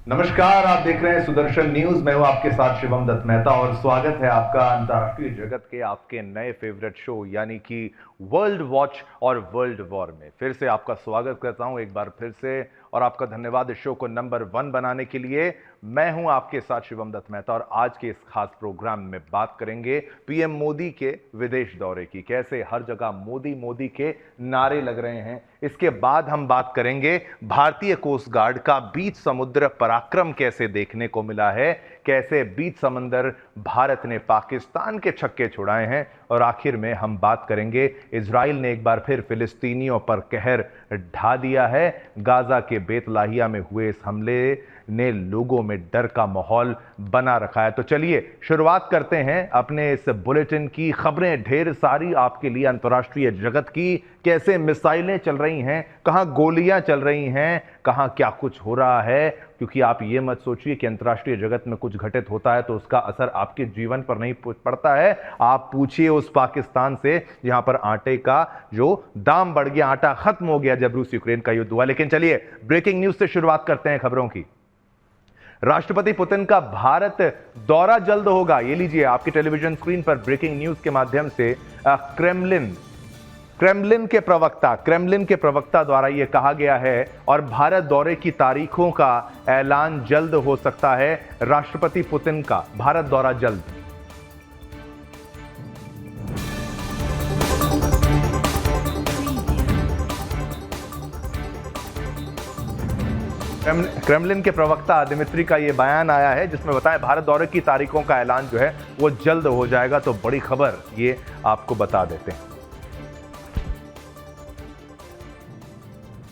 नमस्कार, आप देख रहे हैं सुदर्शन न्यूज। मैं हूं आपके साथ शिवम दत्त मेहता और स्वागत है आपका अंतर्राष्ट्रीय जगत के आपके नए फेवरेट शो यानी कि वर्ल्ड वॉच और वर्ल्ड वॉर में फिर से आपका स्वागत करता हूं एक बार फिर से। और आपका धन्यवाद इस शो को नंबर 1 बनाने के लिए। मैं हूं आपके साथ शिवम दत्त मेहता और आज के इस खास प्रोग्राम में बात करेंगे पीएम मोदी के विदेश दौरे की। कैसे हर जगह मोदी मोदी के नारे लग रहे हैं। इसके बाद हम बात करेंगे भारतीय कोस्ट गार्ड का बीच समुद्र पराक्रम कैसे देखने को मिला है, कैसे बीच समंदर भारत ने पाकिस्तान के छक्के छुड़ाए हैं। और आखिर में हम बात करेंगे इजराइल ने एक बार फिर फिलिस्तीनियों पर कहर ढा दिया है। गाजा के बेतलाहिया में हुए इस हमले ने लोगों में डर का माहौल बना रखा है। तो चलिए शुरुआत करते हैं अपने इस बुलेटिन की। खबरें ढेर सारी आपके लिए अंतर्राष्ट्रीय जगत की। कैसे मिसाइलें चल रही हैं, कहां गोलियां चल रही हैं, कहां क्या कुछ हो रहा है। क्योंकि आप ये मत सोचिए कि अंतर्राष्ट्रीय जगत में कुछ घटित होता है तो उसका असर आपके जीवन पर नहीं पड़ता है। आप पूछिए उस पाकिस्तान से जहां पर आटे का जो दाम बढ़ गया, आटा खत्म हो गया जब रूस यूक्रेन का युद्ध हुआ। लेकिन चलिए ब्रेकिंग न्यूज से शुरुआत करते हैं खबरों की। राष्ट्रपति पुतिन का भारत दौरा जल्द होगा। ये लीजिए आपकी टेलीविजन स्क्रीन पर ब्रेकिंग न्यूज के माध्यम से क्रेमलिन के प्रवक्ता द्वारा यह कहा गया है और भारत दौरे की तारीखों का ऐलान जल्द हो सकता है। राष्ट्रपति पुतिन का भारत दौरा जल्द। क्रेमलिन के प्रवक्ता दिमित्री का यह बयान आया है जिसमें बताया भारत दौरे की तारीखों का ऐलान जो है वो जल्द हो जाएगा। तो बड़ी खबर ये आपको बता देते हैं।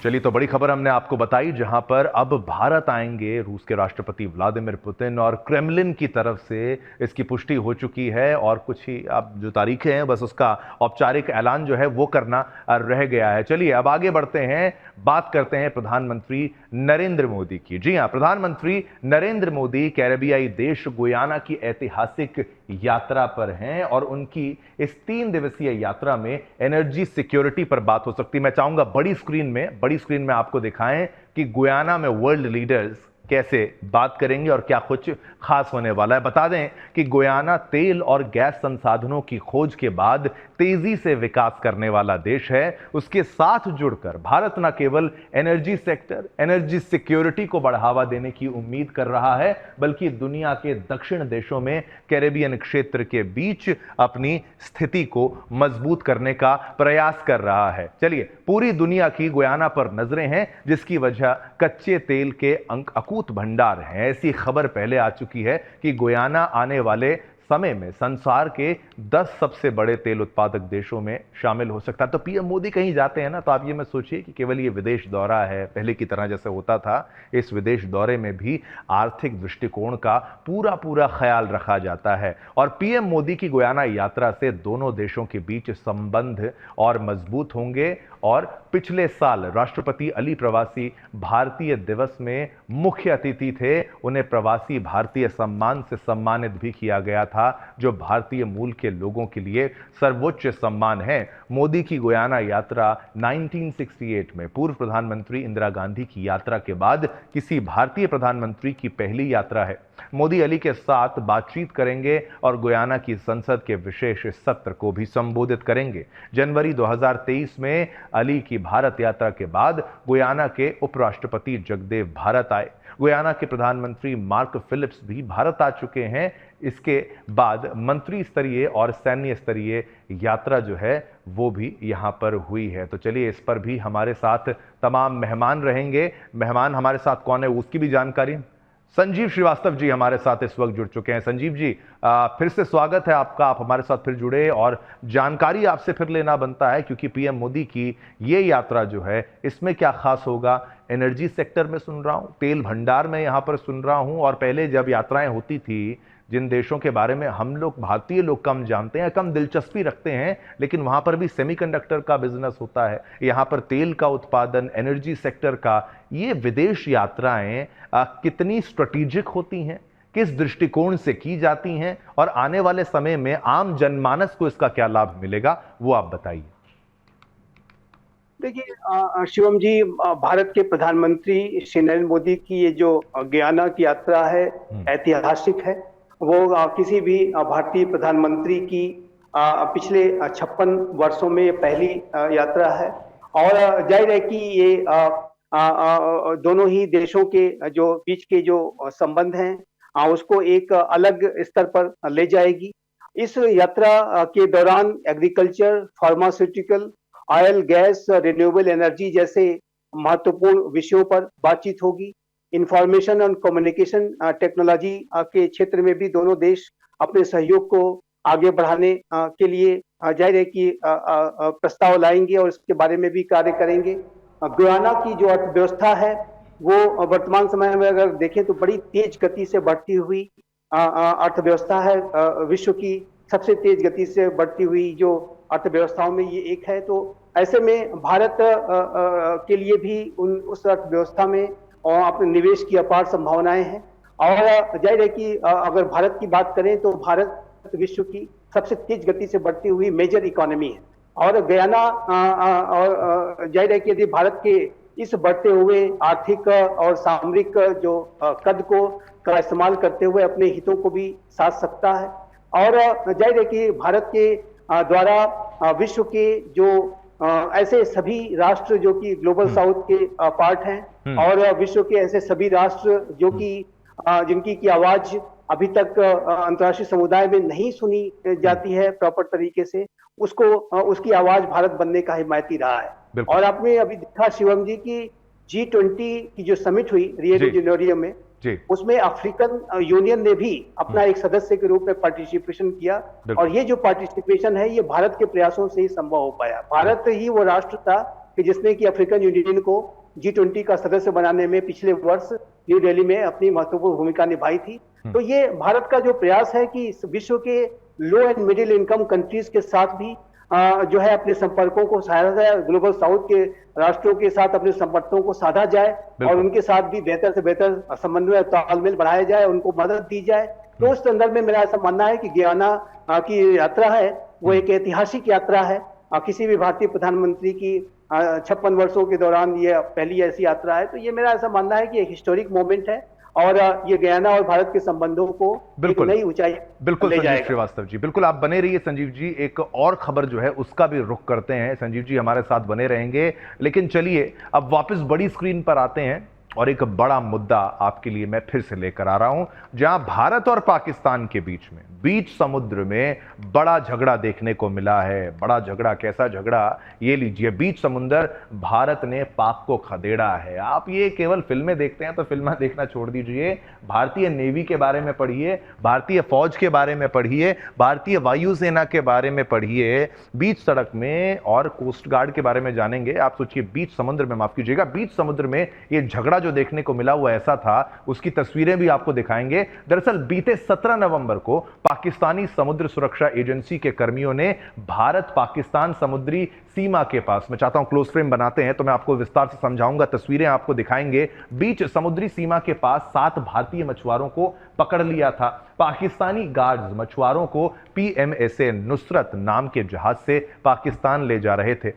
चलिए तो बड़ी खबर हमने आपको बताई जहां पर अब भारत आएंगे रूस के राष्ट्रपति व्लादिमीर पुतिन और क्रेमलिन की तरफ से इसकी पुष्टि हो चुकी है और कुछ ही अब जो तारीखें हैं बस उसका औपचारिक ऐलान जो है वो करना रह गया है। चलिए अब आगे बढ़ते हैं, बात करते हैं प्रधानमंत्री नरेंद्र मोदी की। जी हां, प्रधानमंत्री नरेंद्र मोदी कैरेबियाई देश गुयाना की ऐतिहासिक यात्रा पर हैं और उनकी इस 3 दिवसीय यात्रा में एनर्जी सिक्योरिटी पर बात हो सकती है। मैं चाहूंगा बड़ी स्क्रीन में आपको दिखाएं कि गुयाना में वर्ल्ड लीडर्स कैसे बात करेंगे और क्या कुछ खास होने वाला है। बता दें कि गुयाना तेल और गैस संसाधनों की खोज के बाद तेजी से विकास करने वाला देश है। उसके साथ जुड़कर भारत न केवल एनर्जी सेक्टर, एनर्जी सिक्योरिटी को बढ़ावा देने की उम्मीद कर रहा है बल्कि दुनिया के दक्षिण देशों में कैरेबियन क्षेत्र के बीच अपनी स्थिति को मजबूत करने का प्रयास कर रहा है। चलिए पूरी दुनिया की गुयाना पर नजरें हैं जिसकी वजह कच्चे तेल के अकूत भंडार हैं। ऐसी खबर पहले आ चुकी है कि गुयाना आने वाले समय में संसार के 10 सबसे बड़े तेल उत्पादक देशों में शामिल हो सकता है। तो पीएम मोदी कहीं जाते हैं ना तो आप ये मत सोचिए कि केवल ये विदेश दौरा है पहले की तरह जैसे होता था। इस विदेश दौरे में भी आर्थिक दृष्टिकोण का पूरा ख्याल रखा जाता है और पीएम मोदी की गुयाना यात्रा से दोनों देशों के बीच संबंध और मजबूत होंगे। और पिछले साल राष्ट्रपति अली प्रवासी भारतीय दिवस में मुख्य अतिथि थे। उन्हें प्रवासी भारतीय सम्मान से सम्मानित भी किया गया था जो भारतीय मूल के लोगों के लिए सर्वोच्च सम्मान है। मोदी की गुयाना यात्रा 1968 में पूर्व प्रधानमंत्री इंदिरा गांधी की यात्रा के बाद किसी भारतीय प्रधानमंत्री की पहली यात्रा है। मोदी अली के साथ बातचीत करेंगे और गुयाना की संसद के विशेष सत्र को भी संबोधित करेंगे। जनवरी 2023 में अली की भारत यात्रा के बाद गुयाना के उपराष्ट्रपति जगदेव भारत आए। गुयाना के प्रधानमंत्री मार्क फिलिप्स भी भारत आ चुके हैं। इसके बाद मंत्री स्तरीय और सैन्य स्तरीय यात्रा जो है वो भी यहां पर हुई है। तो चलिए इस पर भी हमारे साथ तमाम मेहमान रहेंगे। मेहमान हमारे साथ कौन है उसकी भी जानकारी संजीव श्रीवास्तव जी हमारे साथ इस वक्त जुड़ चुके हैं। संजीव जी फिर से स्वागत है आपका, आप हमारे साथ फिर जुड़े और जानकारी आपसे फिर लेना बनता है क्योंकि पीएम मोदी की ये यात्रा जो है इसमें क्या खास होगा। एनर्जी सेक्टर में सुन रहा हूं, तेल भंडार में यहां पर सुन रहा हूं और पहले जब यात्राएं होती थी जिन देशों के बारे में हम लोग भारतीय लोग कम जानते हैं, कम दिलचस्पी रखते हैं, लेकिन वहां पर भी सेमीकंडक्टर का बिजनेस होता है, यहां पर तेल का उत्पादन, एनर्जी सेक्टर का। ये विदेश यात्राएं कितनी स्ट्रेटेजिक होती हैं, किस दृष्टिकोण से की जाती हैं और आने वाले समय में आम जनमानस को इसका क्या लाभ मिलेगा वो आप बताइए। देखिए शिवम जी, भारत के प्रधानमंत्री श्री नरेंद्र मोदी की ये जो गयाना की यात्रा है, ऐतिहासिक है। वो किसी भी भारतीय प्रधानमंत्री की पिछले 56 वर्षों में ये पहली यात्रा है। और जाहिर है कि ये दोनों ही देशों के जो बीच के जो संबंध हैं, उसको एक अलग स्तर पर ले जाएगी। इस यात्रा के दौरान agriculture, pharmaceutical, oil gas, renewable energy जैसे महत्वपूर्ण विषयों पर बातचीत होगी। इंफॉर्मेशन और कम्युनिकेशन टेक्नोलॉजी के क्षेत्र में भी दोनों देश अपने सहयोग को आगे बढ़ाने के लिए जाहिर है कि प्रस्ताव लाएंगे और इसके बारे में भी कार्य करेंगे। गुयाना की जो अर्थव्यवस्था है वो वर्तमान समय में अगर देखें तो बड़ी तेज गति से बढ़ती हुई अर्थव्यवस्था है। विश्व की सबसे तेज गति से बढ़ती हुई जो अर्थव्यवस्थाओं में ये एक है। तो ऐसे में भारत के लिए भी उस अर्थव्यवस्था में और अपने निवेश की अपार संभावनाएं हैं। और जाहिर है कि अगर भारत की बात करें तो भारत विश्व की सबसे तेज गति से बढ़ती हुई मेजर इकोनॉमी है। और गयाना और जाहिर है कि यदि भारत के इस बढ़ते हुए आर्थिक और सामरिक जो कद को का इस्तेमाल करते हुए अपने हितों को भी साध सकता है। और जाहिर है कि भारत के द्वारा विश्व के जो ऐसे सभी राष्ट्र जो कि ग्लोबल साउथ के पार्ट हैं, और विश्व के ऐसे सभी राष्ट्र जो कि जिनकी की आवाज अभी तक अंतर्राष्ट्रीय समुदाय में नहीं सुनी जाती है प्रॉपर तरीके से, उसको उसकी आवाज भारत बनने का हिमायती रहा है। और आपने अभी देखा शिवम जी की G20 की जो समिट हुई रियो डी जेनेरियो में, उसमें अफ्रीकन यूनियन ने भी अपना एक सदस्य के रूप में पार्टिसिपेशन किया। और ये जो पार्टिसिपेशन है ये भारत के प्रयासों से ही संभव हो पाया। भारत ही वो राष्ट्र था कि जिसने कि अफ्रीकन यूनियन को G20 का सदस्य बनाने में पिछले वर्ष न्यू दिल्ली में अपनी महत्वपूर्ण भूमिका निभाई थी। तो ये भारत का जो प्रयास है कि विश्व के लो एंड मिडिल इनकम कंट्रीज के साथ भी जो है अपने संपर्कों को साधा जाए, ग्लोबल साउथ के राष्ट्रों के साथ अपने संपर्कों को साधा जाए और उनके साथ भी बेहतर से बेहतर समन्वय तालमेल बढ़ाया जाए, उनको मदद दी जाए। तो उस संदर्भ में मेरा ऐसा मानना है कि गयाना की यात्रा है वो एक ऐतिहासिक यात्रा है। किसी भी भारतीय प्रधानमंत्री की 56 वर्षों के दौरान ये पहली ऐसी यात्रा है। तो ये मेरा ऐसा मानना है कि एक हिस्टोरिक मोमेंट है और ये गयाना और भारत के संबंधों को एक नई ऊंचाई बिल्कुल संजीव श्रीवास्तव जी, बिल्कुल आप बने रहिए संजीव जी। एक और खबर जो है उसका भी रुख करते हैं, संजीव जी हमारे साथ बने रहेंगे। लेकिन चलिए अब वापस बड़ी स्क्रीन पर आते हैं और एक बड़ा मुद्दा आपके लिए मैं फिर से लेकर आ रहा हूं, जहां भारत और पाकिस्तान के बीच समुद्र में बड़ा झगड़ा देखने को मिला है। बड़ा झगड़ा, कैसा झगड़ा, ये लीजिए। बीच समुद्र भारत ने पाक को खदेड़ा है। आप ये केवल फिल्में देखते हैं तो फिल्में देखना छोड़ दीजिए, भारतीय नेवी के बारे में पढ़िए, भारतीय फौज के बारे में पढ़िए, भारतीय वायुसेना के बारे में पढ़िए, बीच सड़क में और कोस्ट गार्ड के बारे में जानेंगे। आप सोचिए बीच समुद्र में, माफ कीजिएगा, बीच समुद्र में ये झगड़ा जो देखने को मिला वो ऐसा था, उसकी तस्वीरें भी आपको दिखाएंगे। दरअसल बीते 17 नवंबर को पाकिस्तानी समुद्र सुरक्षा एजेंसी के कर्मियों ने भारत पाकिस्तान समुद्री सीमा के पास, मैं चाहता हूं क्लोज फ्रेम बनाते हैं तो मैं आपको विस्तार से समझाऊंगा, तस्वीरें आपको दिखाएंगे। बीच समुद्री सीमा के पास 7 भारतीय मछुआरों को पकड़ लिया था। पाकिस्तानी गार्ड्स मछुआरों को PMSA नुसरत नाम के जहाज से पाकिस्तान ले जा रहे थे,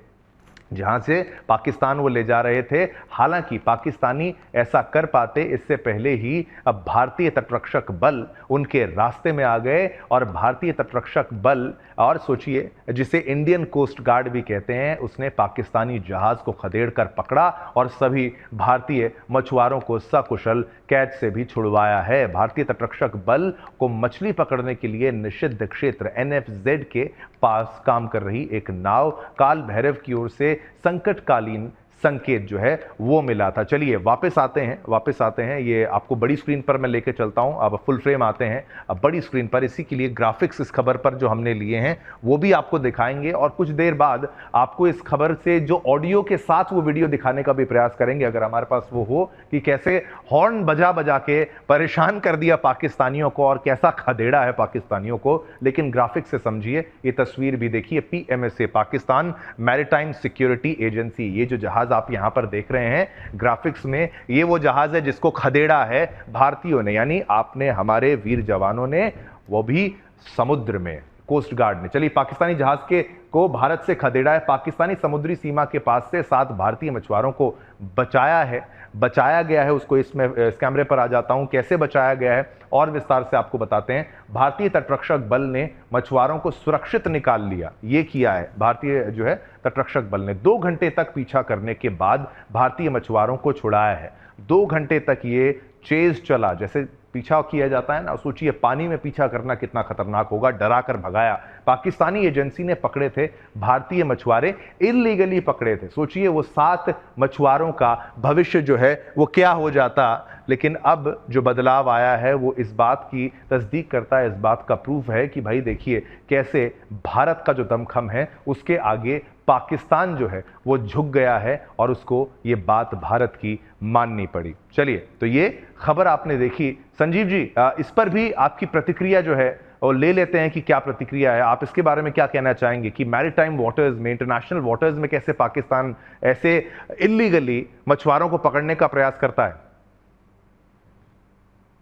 जहां से पाकिस्तान वो ले जा रहे थे। हालांकि पाकिस्तानी ऐसा कर पाते इससे पहले ही अब भारतीय तटरक्षक बल उनके रास्ते में आ गए और भारतीय तटरक्षक बल, और सोचिए जिसे इंडियन कोस्ट गार्ड भी कहते हैं, उसने पाकिस्तानी जहाज को खदेड़कर पकड़ा और सभी भारतीय मछुआरों को सकुशल कैद से भी छुड़वाया है। भारतीय तटरक्षक बल को मछली पकड़ने के लिए निषिद्ध क्षेत्र NFZ के पास काम कर रही एक नाव काल भैरव की ओर से संकटकालीन संकेत जो है वो मिला था। चलिए वापस आते हैं। ये आपको बड़ी स्क्रीन पर मैं लेके चलता हूं। अब फुल फ्रेम आते हैं, अब बड़ी स्क्रीन पर। इसी के लिए ग्राफिक्स इस खबर पर जो हमने लिए हैं वो भी आपको दिखाएंगे और कुछ देर बाद आपको इस खबर से जो ऑडियो के साथ वो वीडियो दिखाने का भी प्रयास करेंगे, अगर हमारे पास वो हो, कि कैसे हॉर्न बजा बजा के परेशान कर दिया पाकिस्तानियों को और कैसा खदेड़ा है पाकिस्तानियों को। लेकिन ग्राफिक्स से समझिए, ये तस्वीर भी देखिए। PMSA Pakistan maritime security agency, ये जो जहाज आप यहां पर देख रहे हैं ग्राफिक्स में, ये वो जहाज है जिसको खदेड़ा है भारतीयों ने, यानी आपने, हमारे वीर जवानों ने, वो भी समुद्र में। कोस्ट गार्ड ने। चलिए, पाकिस्तानी जहाज के को भारत से खदेड़ा है, पाकिस्तानी समुद्री सीमा के पास से 7 भारतीय मछुआरों को बचाया गया है। उसको इस कैमरे पर आ जाता हूं, कैसे बचाया गया है और विस्तार से आपको बताते हैं। भारतीय तटरक्षक बल ने मछुआरों को सुरक्षित निकाल लिया, ये किया है भारतीय जो है तटरक्षक बल ने। 2 घंटे तक पीछा करने के बाद भारतीय मछुआरों को छुड़ाया है। 2 घंटे तक ये चेज चला, जैसे पीछा किया जाता है ना, सोचिए पानी में पीछा करना कितना खतरनाक होगा। डरा कर भगाया। पाकिस्तानी एजेंसी ने पकड़े थे भारतीय मछुआरे, इल्लीगली पकड़े थे। सोचिए वो 7 मछुआरों का भविष्य जो है वो क्या हो जाता। लेकिन अब जो बदलाव आया है वो इस बात की तस्दीक करता है, इस बात का प्रूफ है कि भाई देखिए कैसे भारत का जो दमखम है उसके आगे पाकिस्तान जो है वो झुक गया है और उसको ये बात भारत की माननी पड़ी। चलिए, तो ये खबर आपने देखी। संजीव जी, इस पर भी आपकी प्रतिक्रिया जो है और ले लेते हैं कि क्या प्रतिक्रिया है। आप इसके बारे में क्या कहना चाहेंगे कि मैरीटाइम वाटर्स में, इंटरनेशनल वाटर्स में कैसे पाकिस्तान ऐसे इल्लीगली मछुआरों को पकड़ने का प्रयास करता है?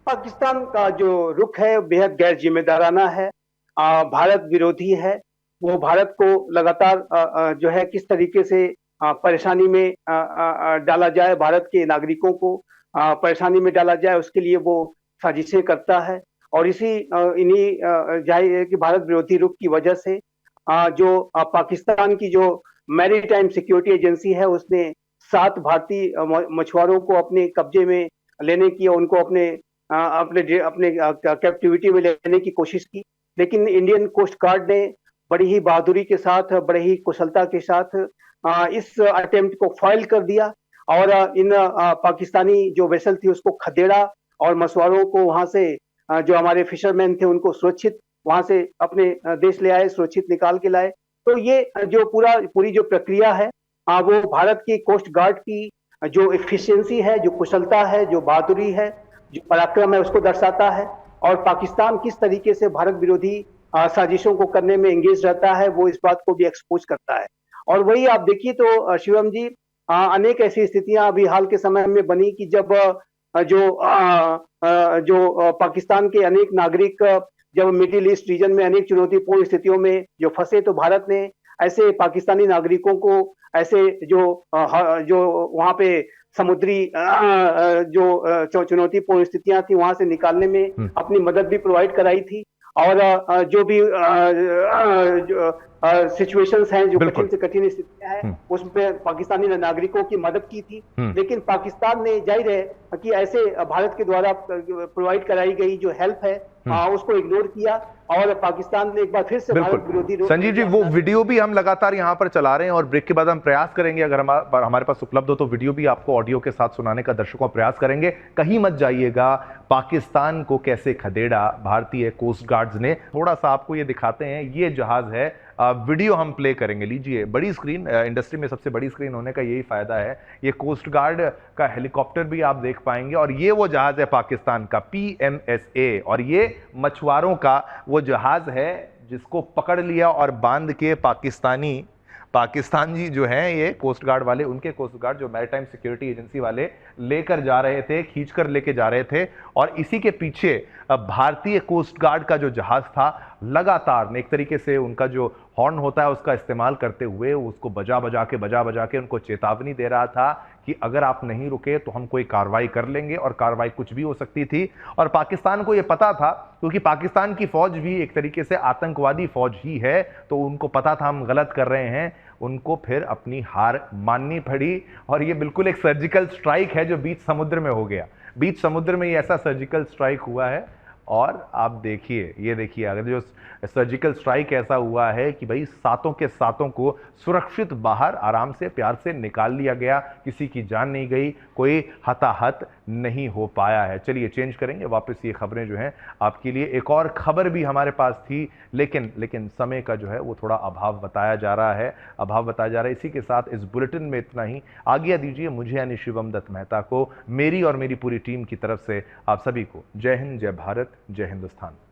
पाकिस्तान का जो रुख है बेहद गैर जिम्मेदाराना है, भारत विरोधी है। वो भारत को लगातार जो है किस तरीके से परेशानी में डाला जाए, भारत के नागरिकों को परेशानी में डाला जाए, उसके लिए वो साजिशें करता है। और इन्हीं जाहिर है कि भारत विरोधी रुख की वजह से जो पाकिस्तान की जो मैरीटाइम सिक्योरिटी एजेंसी है उसने 7 भारतीय मछुआरों को अपने कब्जे में लेने की, उनको अपने कैप्टिविटी में लेने की कोशिश की। लेकिन इंडियन कोस्ट गार्ड ने बड़ी ही बहादुरी के साथ, बड़ी ही कुशलता के साथ इस अटेम्प्ट को फाइल कर दिया और इन पाकिस्तानी जो वेसल थी उसको खदेड़ा और मछुआरों को वहां से जो हमारे फिशरमैन थे उनको सुरक्षित वहां से अपने देश ले आए, सुरक्षित निकाल के लाए। तो ये जो पूरी जो प्रक्रिया है वो भारत की कोस्ट गार्ड की जो एफिशिएंसी है, जो कुशलता है, जो बहादुरी है, जो पराक्रम है उसको दर्शाता है। और पाकिस्तान किस तरीके से भारत विरोधी साजिशों को करने में एंगेज रहता है वो इस बात को भी एक्सपोज करता है। और वही आप देखिए तो शिवम जी, अनेक ऐसी स्थितियां अभी हाल के समय में बनी कि जब जो पाकिस्तान के अनेक नागरिक जब मिडिल ईस्ट रीजन में अनेक चुनौतीपूर्ण स्थितियों में जो फंसे, तो भारत ने ऐसे पाकिस्तानी नागरिकों को ऐसे जो वहां पे समुद्री जो चुनौतीपूर्ण स्थितियां थी वहां से निकालने में अपनी मदद भी प्रोवाइड कराई थी। और जो भी सिचुएशंस हैं, जो कठिन से कठिन स्थितियां हैं, उसमें पाकिस्तानी नागरिकों की मदद की थी। लेकिन पाकिस्तान ने जाहिर है कि ऐसे भारत के द्वारा प्रोवाइड कराई गई जो हेल्प है उसको इग्नोर किया और पाकिस्तान ने एक बार फिर से भारत विरोधी। संजीव जी, वो वीडियो भी हम लगातार यहाँ पर चला रहे हैं और ब्रेक के बाद हम प्रयास करेंगे, अगर हमारे पास उपलब्ध हो तो वीडियो भी आपको ऑडियो के साथ सुनाने का दर्शकों का प्रयास करेंगे। कहीं मत जाइएगा। पाकिस्तान को कैसे खदेड़ा भारतीय कोस्ट गार्ड्स ने, थोड़ा सा आपको ये दिखाते हैं। ये जहाज है, वीडियो हम प्ले करेंगे। लीजिए, बड़ी स्क्रीन, इंडस्ट्री में सबसे बड़ी स्क्रीन होने का यही फायदा है। ये कोस्ट गार्ड का हेलीकॉप्टर भी आप देख पाएंगे और ये वो जहाज है पाकिस्तान का PMSA, और ये मछुआरों का वो जहाज है जिसको पकड़ लिया और बांध के पाकिस्तान जी जो हैं ये कोस्ट गार्ड वाले, उनके कोस्ट गार्ड जो मैरीटाइम सिक्योरिटी एजेंसी वाले लेकर जा रहे थे, खींचकर लेके जा रहे थे। और इसी के पीछे भारतीय कोस्ट गार्ड का जो जहाज था लगातार एक तरीके से उनका जो हॉर्न होता है उसका इस्तेमाल करते हुए उसको बजा बजा के उनको चेतावनी दे रहा था कि अगर आप नहीं रुके तो हम कोई कार्रवाई कर लेंगे, और कार्रवाई कुछ भी हो सकती थी। और पाकिस्तान को यह पता था, क्योंकि पाकिस्तान की फौज भी एक तरीके से आतंकवादी फौज ही है, तो उनको पता था हम गलत कर रहे हैं। उनको फिर अपनी हार माननी पड़ी और ये बिल्कुल एक सर्जिकल स्ट्राइक है जो बीच समुद्र में हो गया। बीच समुद्र में ये ऐसा सर्जिकल स्ट्राइक हुआ है और आप देखिए, ये देखिए, अगर जो सर्जिकल स्ट्राइक ऐसा हुआ है कि भाई सातों के सातों को सुरक्षित बाहर आराम से प्यार से निकाल लिया गया, किसी की जान नहीं गई, कोई हताहत नहीं हो पाया है। चलिए चेंज करेंगे वापस ये खबरें जो हैं आपके लिए। एक और खबर भी हमारे पास थी, लेकिन समय का जो है वो थोड़ा अभाव बताया जा रहा है। इसी के साथ इस बुलेटिन में इतना ही। आज्ञा दीजिए मुझे यानी शिवम दत्त मेहता को, मेरी और मेरी पूरी टीम की तरफ से आप सभी को जय हिंद, जय भारत, जय हिंदुस्तान।